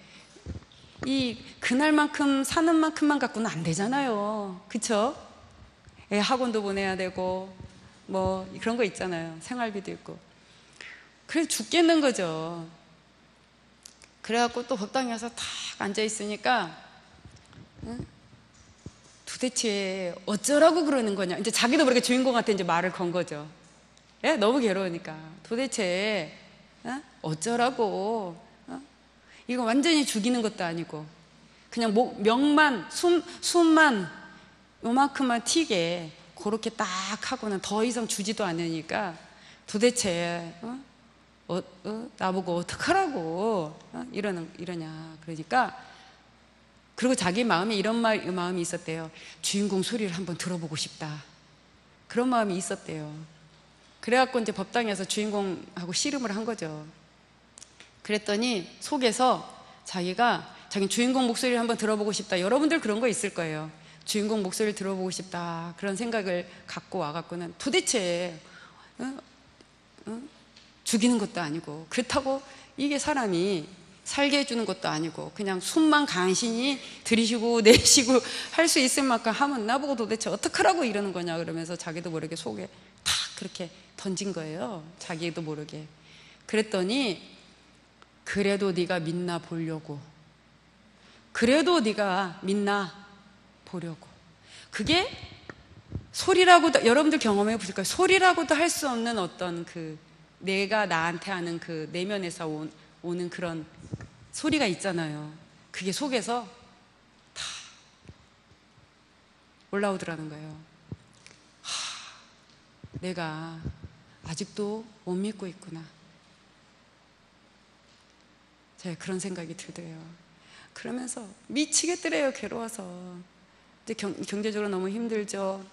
Speaker 1: 그날만큼 사는 만큼만 갖고는 안 되잖아요. 그쵸? 애 학원도 보내야 되고 뭐 그런 거 있잖아요. 생활비도 있고. 그래 죽겠는 거죠. 그래갖고 또 법당에 와서 탁 앉아있으니까 도대체 어쩌라고 그러는 거냐. 이제 자기도 모르게 주인공한테 이제 말을 건 거죠. 예? 너무 괴로우니까. 도대체 어쩌라고. 이거 완전히 죽이는 것도 아니고 그냥 명만 숨만 요만큼만 튀게 그렇게 딱 하고는 더 이상 주지도 않으니까 도대체 나보고 어떡하라고 이러냐. 그러니까 그리고 자기 마음에 이런 마음이 있었대요. 주인공 소리를 한번 들어보고 싶다. 그런 마음이 있었대요. 그래갖고 이제 법당에서 주인공하고 씨름을 한 거죠. 그랬더니 속에서 자기 주인공 목소리를 한번 들어보고 싶다. 여러분들 그런 거 있을 거예요. 주인공 목소리를 들어보고 싶다. 그런 생각을 갖고 와갖고는 도대체 죽이는 것도 아니고 그렇다고 이게 사람이 살게 해주는 것도 아니고 그냥 숨만 간신히 들이쉬고 내쉬고 할 수 있을 만큼 하면 나보고 도대체 어떡하라고 이러는 거냐 그러면서 자기도 모르게 속에 탁 그렇게 던진 거예요. 자기도 모르게. 그랬더니 그래도 네가 믿나 보려고. 그래도 네가 믿나 보려고. 그게 소리라고도 여러분들 경험해 보실 거예요. 소리라고도 할 수 없는 어떤 내가 나한테 하는 내면에서 오는 그런 소리가 있잖아요. 그게 속에서 다 올라오더라는 거예요. 내가 아직도 못 믿고 있구나. 제가 그런 생각이 들더래요. 그러면서 미치겠더래요. 괴로워서. 이제 경제적으로 너무 힘들죠.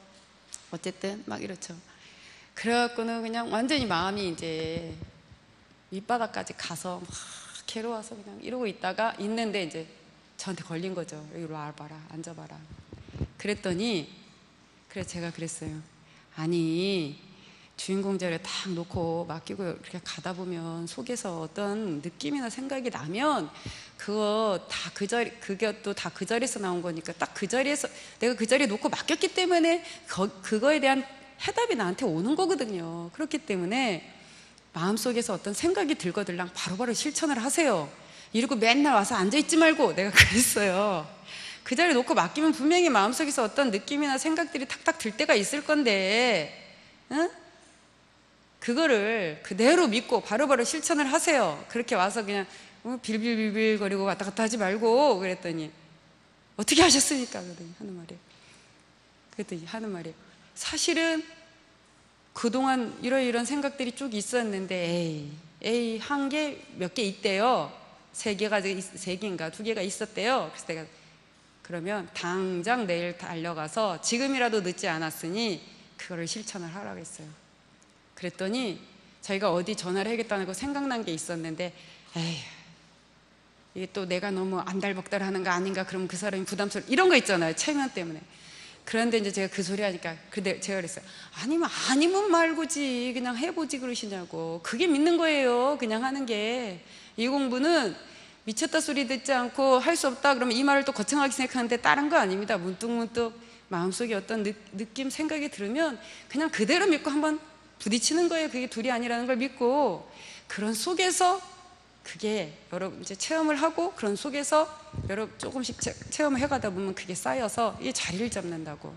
Speaker 1: 어쨌든 막 이렇죠. 그래갖고는 그냥 완전히 마음이 이제 밑바닥까지 가서 막 괴로워서 그냥 이러고 있는데 이제 저한테 걸린 거죠. 여기로 와봐라, 앉아봐라. 그랬더니 그래서 제가 그랬어요. 아니 주인공 자리에 딱 놓고 맡기고 이렇게 가다 보면 속에서 어떤 느낌이나 생각이 나면 그거 다 그게 또 다 그 자리에서 나온 거니까 딱 그 자리에서 내가 그 자리에 놓고 맡겼기 때문에 그거에 대한 해답이 나한테 오는 거거든요. 그렇기 때문에 마음속에서 어떤 생각이 들거들랑 바로바로 실천을 하세요. 이러고 맨날 와서 앉아있지 말고, 내가 그랬어요. 그 자리에 놓고 맡기면 분명히 마음속에서 어떤 느낌이나 생각들이 탁탁 들 때가 있을 건데, 응? 그거를 그대로 믿고 바로바로 실천을 하세요. 그렇게 와서 그냥 빌빌빌빌 거리고 왔다 갔다 하지 말고. 그랬더니 어떻게 하셨습니까? 그랬더니 하는 말이에요. 사실은 그동안 이런 생각들이 쭉 있었는데 에이 한 개 몇 개 있대요. 세 개인가 두 개가 있었대요. 그래서 내가 그러면 당장 내일 달려가서 지금이라도 늦지 않았으니 그거를 실천을 하라고 했어요. 그랬더니 자기가 어디 전화를 해야겠다는 거 생각난 게 있었는데, 에이 이게 또 내가 너무 안달복달하는 거 아닌가, 그러면 그 사람이 부담스러워, 이런 거 있잖아요, 체면 때문에. 그런데 이제 제가 그 소리 하니까 제가 그랬어요. 아니면 말고지 그냥 해보지 그러시냐고. 그게 믿는 거예요, 그냥 하는 게. 이 공부는 미쳤다 소리 듣지 않고 할 수 없다 그러면 이 말을 또 거창하게 생각하는데 다른 거 아닙니다. 문득문득 마음속에 어떤 느낌, 생각이 들으면 그냥 그대로 믿고 한번 부딪히는 거예요. 그게 둘이 아니라는 걸 믿고. 그런 속에서 그게 여러분 이제 체험을 하고, 그런 속에서 여러분 조금씩 체험을 해가다 보면 그게 쌓여서 이 자리를 잡는다고.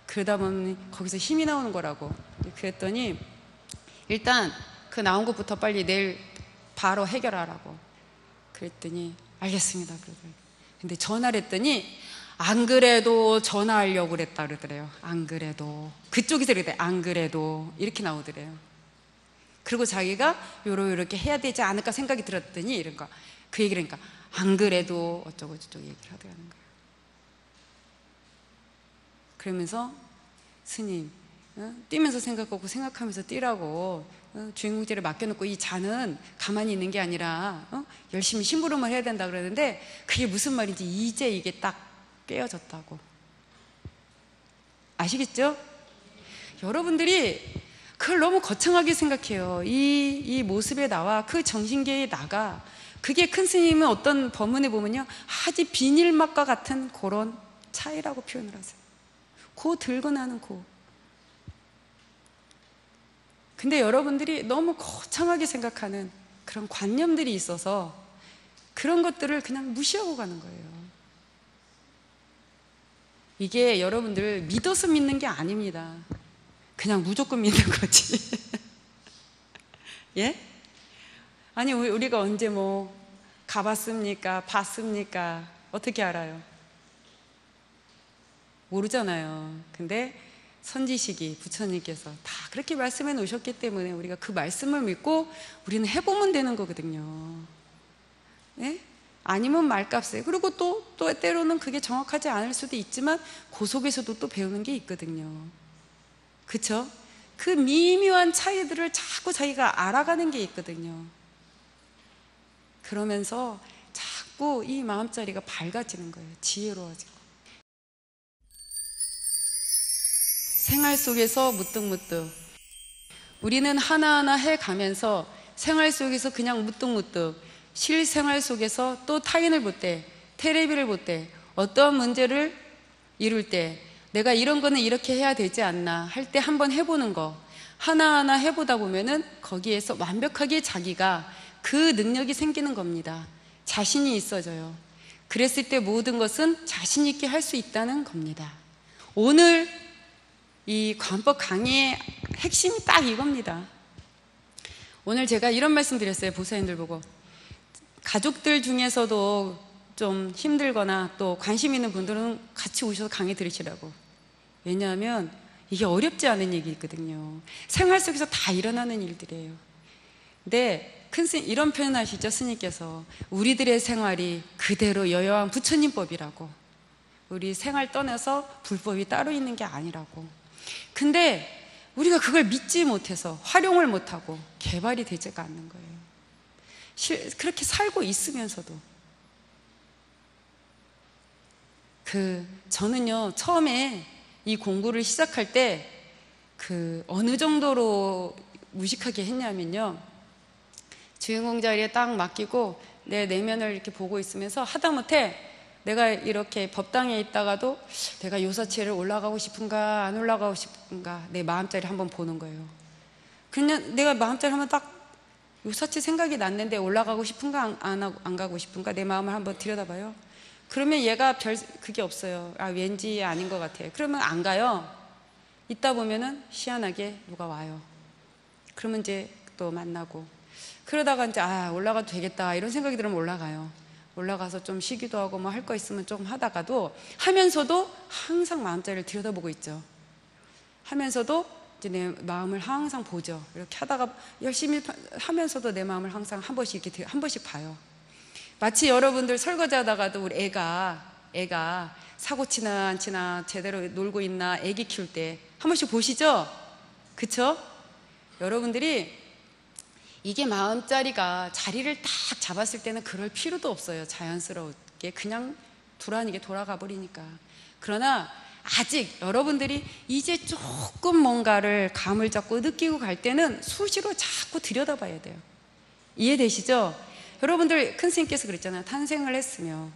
Speaker 1: 그러다 보면 거기서 힘이 나오는 거라고. 그랬더니 일단 그 나온 것부터 빨리 내일 바로 해결하라고. 그랬더니 알겠습니다 그러더라고요. 근데 전화를 했더니 안 그래도 전화하려고 그랬다 그러더래요. 안 그래도. 그쪽에서 그랬대. 안 그래도 이렇게 나오더래요. 그리고 자기가 요렇게 해야 되지 않을까 생각이 들었더니 이런 거, 그 얘기를 하니까 안 그래도 어쩌고 저쩌고 얘기를 하더라는 거예요. 그러면서 스님, 뛰면서 생각하고 생각하면서 뛰라고, 주인공제를 맡겨놓고 이 자는 가만히 있는 게 아니라 열심히 심부름을 해야 된다 그러는데, 그게 무슨 말인지 이제 이게 딱 깨어졌다고. 아시겠죠? 여러분들이 그걸 너무 거창하게 생각해요. 이 모습에 나와 그 정신계에 나가. 그게 큰 스님은 어떤 법문에 보면요, 아주 비닐막과 같은 그런 차이라고 표현을 하세요. 고 들고 나는 고. 근데 여러분들이 너무 거창하게 생각하는 그런 관념들이 있어서 그런 것들을 그냥 무시하고 가는 거예요. 이게 여러분들 믿어서 믿는 게 아닙니다. 그냥 무조건 믿는 거지. 예? 아니 우리가 언제 뭐 가봤습니까? 봤습니까? 어떻게 알아요? 모르잖아요. 근데 선지식이 부처님께서 다 그렇게 말씀해 놓으셨기 때문에 우리가 그 말씀을 믿고 우리는 해보면 되는 거거든요. 예? 아니면 말값에. 그리고 또 때로는 그게 정확하지 않을 수도 있지만 그 속에서도 또 배우는 게 있거든요. 그쵸? 그 미묘한 차이들을 자꾸 자기가 알아가는 게 있거든요. 그러면서 자꾸 이 마음자리가 밝아지는 거예요. 지혜로워지고. 생활 속에서 무뚝무뚝, 우리는 하나하나 해가면서 생활 속에서 그냥 무뚝무뚝, 실생활 속에서 또 타인을 볼 때, 테레비를 볼 때, 어떠한 문제를 이룰 때 내가 이런 거는 이렇게 해야 되지 않나 할 때 한번 해보는 거, 하나하나 해보다 보면은 거기에서 완벽하게 자기가 그 능력이 생기는 겁니다. 자신이 있어져요. 그랬을 때 모든 것은 자신 있게 할 수 있다는 겁니다. 오늘 이 관법 강의의 핵심이 딱 이겁니다. 오늘 제가 이런 말씀 드렸어요. 보살님들 보고. 가족들 중에서도 좀 힘들거나 또 관심 있는 분들은 같이 오셔서 강의 들으시라고. 왜냐하면 이게 어렵지 않은 얘기거든요. 생활 속에서 다 일어나는 일들이에요. 근데 큰 스님 이런 표현 하시죠. 스님께서 우리들의 생활이 그대로 여여한 부처님법이라고. 우리 생활 떠나서 불법이 따로 있는 게 아니라고. 근데 우리가 그걸 믿지 못해서 활용을 못하고 개발이 되지가 않는 거예요. 그렇게 살고 있으면서도. 저는요, 처음에 이 공부를 시작할 때 어느 정도로 무식하게 했냐면요, 주인공 자리에 딱 맡기고 내 내면을 이렇게 보고 있으면서 하다못해 내가 이렇게 법당에 있다가도 내가 요사체를 올라가고 싶은가 안 올라가고 싶은가 내 마음자리 한번 보는 거예요. 그냥 내가 마음자리 한번 딱 요사치 생각이 났는데 올라가고 싶은가 안 가고 싶은가 내 마음을 한번 들여다봐요. 그러면 얘가 그게 없어요. 아, 왠지 아닌 것 같아. 그러면 안 가요. 있다 보면은 희한하게 누가 와요. 그러면 이제 또 만나고, 그러다가 이제 아, 올라가도 되겠다 이런 생각이 들으면 올라가요. 올라가서 좀 쉬기도 하고 뭐 할 거 있으면 조금 하다가도, 하면서도 항상 마음자리를 들여다보고 있죠. 하면서도 이제 내 마음을 항상 보죠. 이렇게 하다가 열심히 하면서도 내 마음을 항상 한 번씩 이렇게 한 번씩 봐요. 마치 여러분들 설거지 하다가도 우리 애가 사고 치나 안 치나, 제대로 놀고 있나, 애기 키울 때 한 번씩 보시죠? 그쵸? 여러분들이 이게 마음자리가 자리를 딱 잡았을 때는 그럴 필요도 없어요. 자연스럽게 그냥 두라니게 돌아가 버리니까. 그러나 아직 여러분들이 이제 조금 뭔가를 감을 잡고 느끼고 갈 때는 수시로 자꾸 들여다봐야 돼요. 이해되시죠? 여러분들 큰 스님께서 그랬잖아요. 탄생을 했으며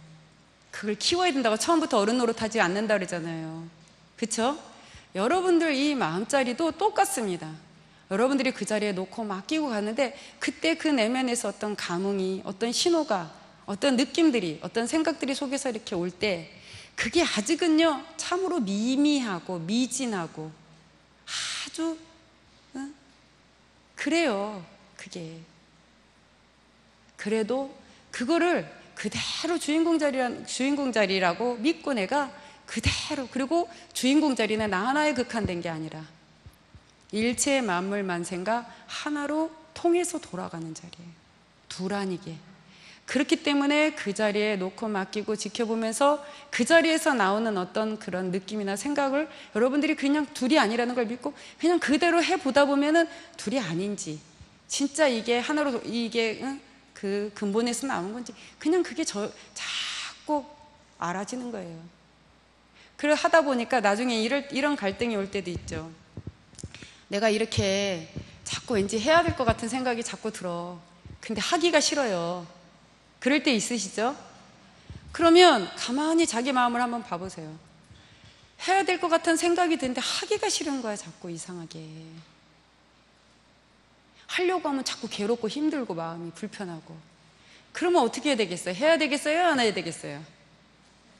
Speaker 1: 그걸 키워야 된다고 처음부터 어른 노릇하지 않는다 그러잖아요. 그쵸? 여러분들 이 마음자리도 똑같습니다. 여러분들이 그 자리에 놓고 맡기고 가는데, 그때 그 내면에서 어떤 감흥이, 어떤 신호가, 어떤 느낌들이, 어떤 생각들이 속에서 이렇게 올 때, 그게 아직은요 참으로 미미하고 미진하고 아주 그래요. 그게 그래도 그거를 그대로 주인공 자리라고 믿고 내가 그대로, 그리고 주인공 자리는 나 하나에 극한된 게 아니라 일체 만물 만생과 하나로 통해서 돌아가는 자리예요. 두라니게. 그렇기 때문에 그 자리에 놓고 맡기고 지켜보면서 그 자리에서 나오는 어떤 그런 느낌이나 생각을 여러분들이 그냥 둘이 아니라는 걸 믿고 그냥 그대로 해보다 보면은 둘이 아닌지, 진짜 이게 하나로, 이게 그 근본에서 나온 건지, 그냥 그게 자꾸 알아지는 거예요. 그래 하다 보니까 나중에 이런 갈등이 올 때도 있죠. 내가 이렇게 자꾸 왠지 해야 될 것 같은 생각이 자꾸 들어. 근데 하기가 싫어요. 그럴 때 있으시죠? 그러면 가만히 자기 마음을 한번 봐보세요. 해야 될 것 같은 생각이 드는데 하기가 싫은 거야. 자꾸 이상하게 하려고 하면 자꾸 괴롭고 힘들고 마음이 불편하고. 그러면 어떻게 해야 되겠어요? 해야 되겠어요? 안 해야 되겠어요?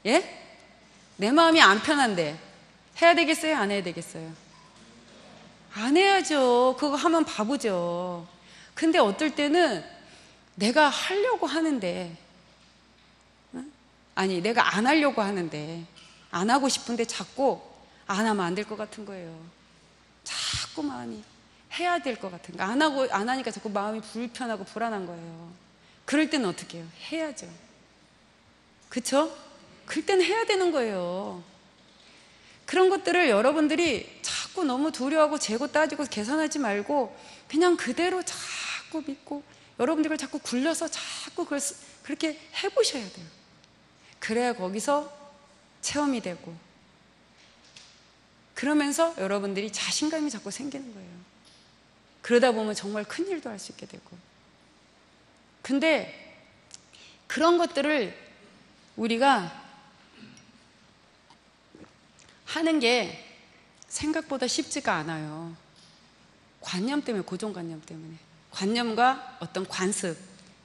Speaker 1: 예? 내 마음이 안 편한데 해야 되겠어요? 안 해야 되겠어요? 안 해야죠. 그거 하면 바보죠. 근데 어떨 때는 내가 하려고 하는데, 아니 내가 안 하려고 하는데, 안 하고 싶은데 자꾸 안 하면 안 될 것 같은 거예요. 자꾸 마음이 해야 될 것 같은 거, 안 하니까 자꾸 마음이 불편하고 불안한 거예요. 그럴 때는 어떻게 해요? 해야죠. 그쵸? 그럴 때는 해야 되는 거예요. 그런 것들을 여러분들이 자꾸 너무 두려워하고 재고 따지고 계산하지 말고 그냥 그대로 자꾸 믿고, 여러분들 걸 자꾸 굴려서 자꾸 그렇게 해보셔야 돼요. 그래야 거기서 체험이 되고, 그러면서 여러분들이 자신감이 자꾸 생기는 거예요. 그러다 보면 정말 큰일도 할 수 있게 되고. 근데 그런 것들을 우리가 하는 게 생각보다 쉽지가 않아요. 관념 때문에, 고정관념 때문에, 관념과 어떤 관습,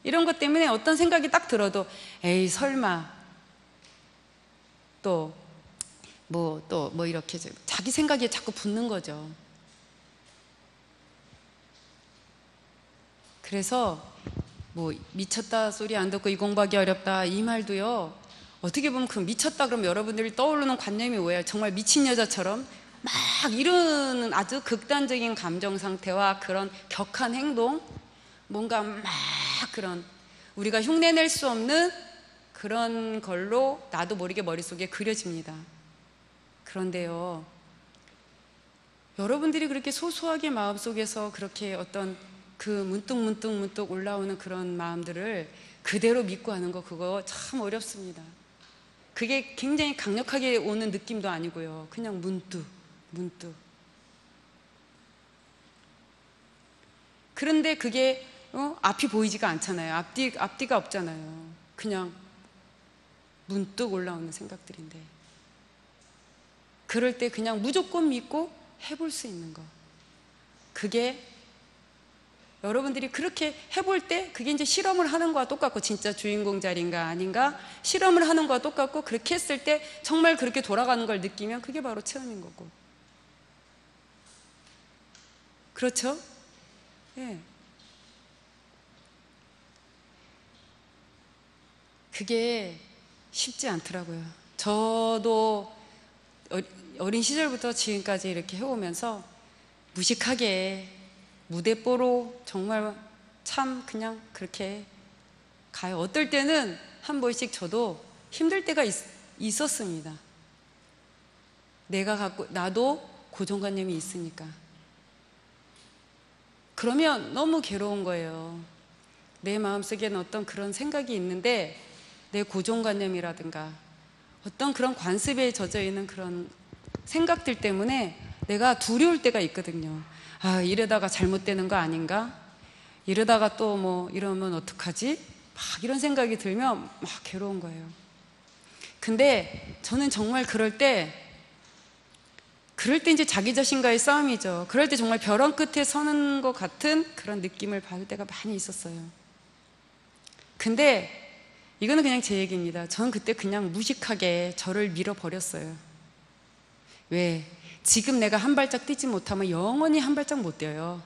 Speaker 1: 이런 것 때문에 어떤 생각이 딱 들어도 에이 설마, 또 뭐 이렇게 자기 생각이 자꾸 붙는 거죠. 그래서 뭐 미쳤다 소리 안 듣고 이 공부하기 어렵다, 이 말도요, 어떻게 보면 그 미쳤다 그러면 여러분들이 떠오르는 관념이 뭐예요? 정말 미친 여자처럼 막 이루는 아주 극단적인 감정 상태와 그런 격한 행동, 뭔가 막 그런 우리가 흉내낼 수 없는 그런 걸로 나도 모르게 머릿속에 그려집니다. 그런데요, 여러분들이 그렇게 소소하게 마음속에서 그렇게 어떤 그 문득 올라오는 그런 마음들을 그대로 믿고 하는 거, 그거 참 어렵습니다. 그게 굉장히 강력하게 오는 느낌도 아니고요, 그냥 문득. 그런데 그게 앞이 보이지가 않잖아요. 앞뒤가 없잖아요. 그냥 문득 올라오는 생각들인데, 그럴 때 그냥 무조건 믿고 해볼 수 있는 거, 그게 여러분들이 그렇게 해볼 때 그게 이제 실험을 하는 거와 똑같고, 진짜 주인공 자리인가 아닌가 실험을 하는 거와 똑같고, 그렇게 했을 때 정말 그렇게 돌아가는 걸 느끼면 그게 바로 체험인 거고. 그렇죠? 예. 그게 쉽지 않더라고요. 저도 어린 시절부터 지금까지 이렇게 해오면서 무식하게 무대뽀로 정말 참 그냥 그렇게 가요. 어떨 때는 한 번씩 저도 힘들 때가 있었습니다. 나도 고정관념이 있으니까. 그러면 너무 괴로운 거예요. 내 마음속에는 어떤 그런 생각이 있는데, 내 고정관념이라든가 어떤 그런 관습에 젖어 있는 그런 생각들 때문에 내가 두려울 때가 있거든요. 아, 이러다가 잘못되는 거 아닌가? 이러다가 또 뭐 이러면 어떡하지? 막 이런 생각이 들면 막 괴로운 거예요. 근데 저는 정말 그럴 때 이제 자기 자신과의 싸움이죠. 그럴 때 정말 벼랑 끝에 서는 것 같은 그런 느낌을 받을 때가 많이 있었어요. 근데 이거는 그냥 제 얘기입니다. 저는 그때 그냥 무식하게 저를 밀어버렸어요. 왜? 지금 내가 한 발짝 뛰지 못하면 영원히 한 발짝 못 뛰어요.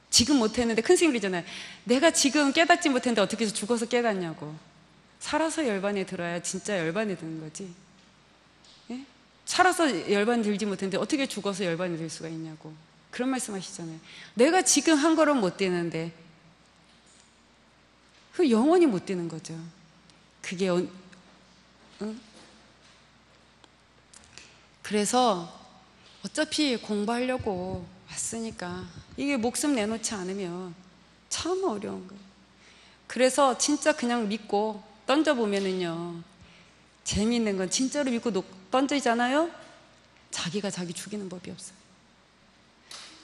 Speaker 1: 지금 못했는데, 큰 스님이잖아요. 내가 지금 깨닫지 못했는데 어떻게 해서 죽어서 깨닫냐고. 살아서 열반에 들어야 진짜 열반에 드는 거지. 예? 살아서 열반 들지 못했는데 어떻게 죽어서 열반에 들 수가 있냐고. 그런 말씀 하시잖아요. 내가 지금 한 걸음 못 뛰는데 그 영원히 못 뛰는 거죠. 그게 응? 그래서 어차피 공부하려고 왔으니까 이게 목숨 내놓지 않으면 참 어려운 거예요. 그래서 진짜 그냥 믿고 던져보면은요, 재미있는 건 진짜로 믿고 던지잖아요, 자기가 자기 죽이는 법이 없어요.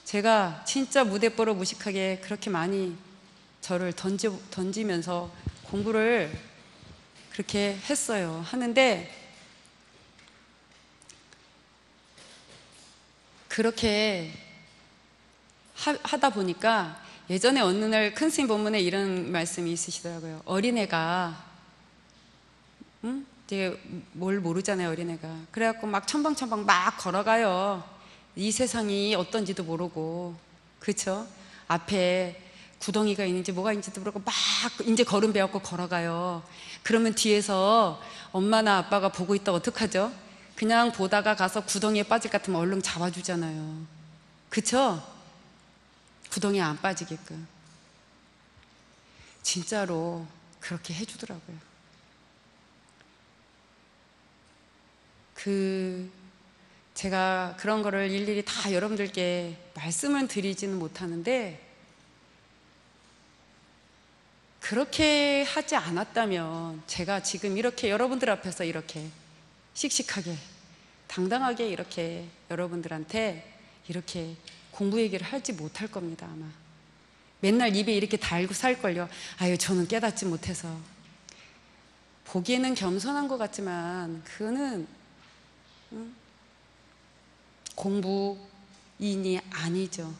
Speaker 1: 제가 진짜 무대뽀로 무식하게 그렇게 많이 저를 던지면서 공부를 그렇게 했어요. 하는데 그렇게 하다 보니까 예전에 어느 날 큰 스님 법문에 이런 말씀이 있으시더라고요. 어린애가 이제 뭘 모르잖아요, 어린애가. 그래갖고 막 첨벙첨벙 막 걸어가요. 이 세상이 어떤지도 모르고, 그렇죠? 앞에 구덩이가 있는지 뭐가 있는지도 모르고 막 이제 걸음 배웠고 걸어가요. 그러면 뒤에서 엄마나 아빠가 보고 있다 어떡하죠? 그냥 보다가 가서 구덩이에 빠질 것 같으면 얼른 잡아주잖아요. 그쵸? 구덩이에 안 빠지게끔. 진짜로 그렇게 해주더라고요. 제가 그런 거를 일일이 다 여러분들께 말씀을 드리지는 못하는데, 그렇게 하지 않았다면 제가 지금 이렇게 여러분들 앞에서 이렇게 씩씩하게 당당하게 이렇게 여러분들한테 이렇게 공부 얘기를 하지 못할 겁니다. 아마 맨날 입에 이렇게 달고 살걸요. 아유, 저는 깨닫지 못해서. 보기에는 겸손한 것 같지만 그거는 공부인이 아니죠.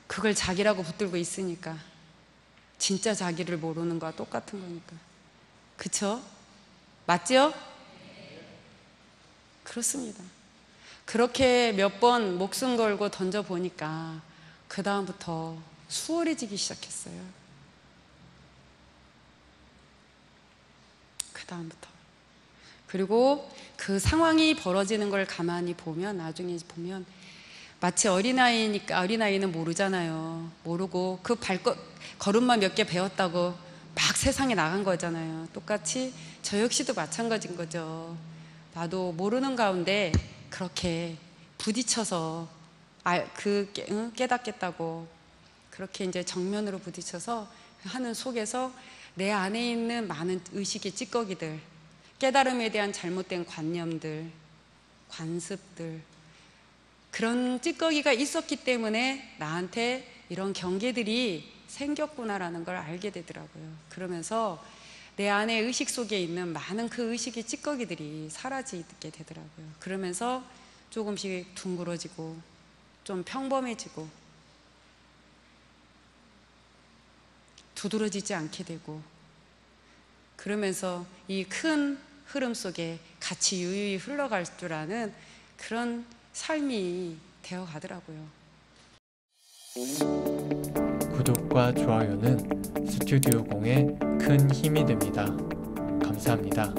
Speaker 1: 그걸 자기라고 붙들고 있으니까. 진짜 자기를 모르는 거와 똑같은 거니까. 그쵸? 맞죠? 그렇습니다. 그렇게 몇 번 목숨 걸고 던져보니까 그 다음부터 수월해지기 시작했어요. 그 다음부터. 그리고 그 상황이 벌어지는 걸 가만히 보면, 나중에 보면 마치 어린아이는 모르잖아요. 모르고 그 걸음만 몇 개 배웠다고 막 세상에 나간 거잖아요. 똑같이 저 역시도 마찬가지인 거죠. 나도 모르는 가운데 그렇게 부딪혀서 깨닫겠다고 그렇게 이제 정면으로 부딪혀서 하는 속에서 내 안에 있는 많은 의식의 찌꺼기들, 깨달음에 대한 잘못된 관념들, 관습들, 그런 찌꺼기가 있었기 때문에 나한테 이런 경계들이 생겼구나라는 걸 알게 되더라고요. 그러면서 내 안에 의식 속에 있는 많은 그 의식의 찌꺼기들이 사라지게 되더라고요. 그러면서 조금씩 둥그러지고 좀 평범해지고 두드러지지 않게 되고, 그러면서 이 큰 흐름 속에 같이 유유히 흘러갈 줄 아는 그런 삶이 되어 가더라고요.
Speaker 2: 구독과 좋아요는 스튜디오 공에 큰 힘이 됩니다. 감사합니다.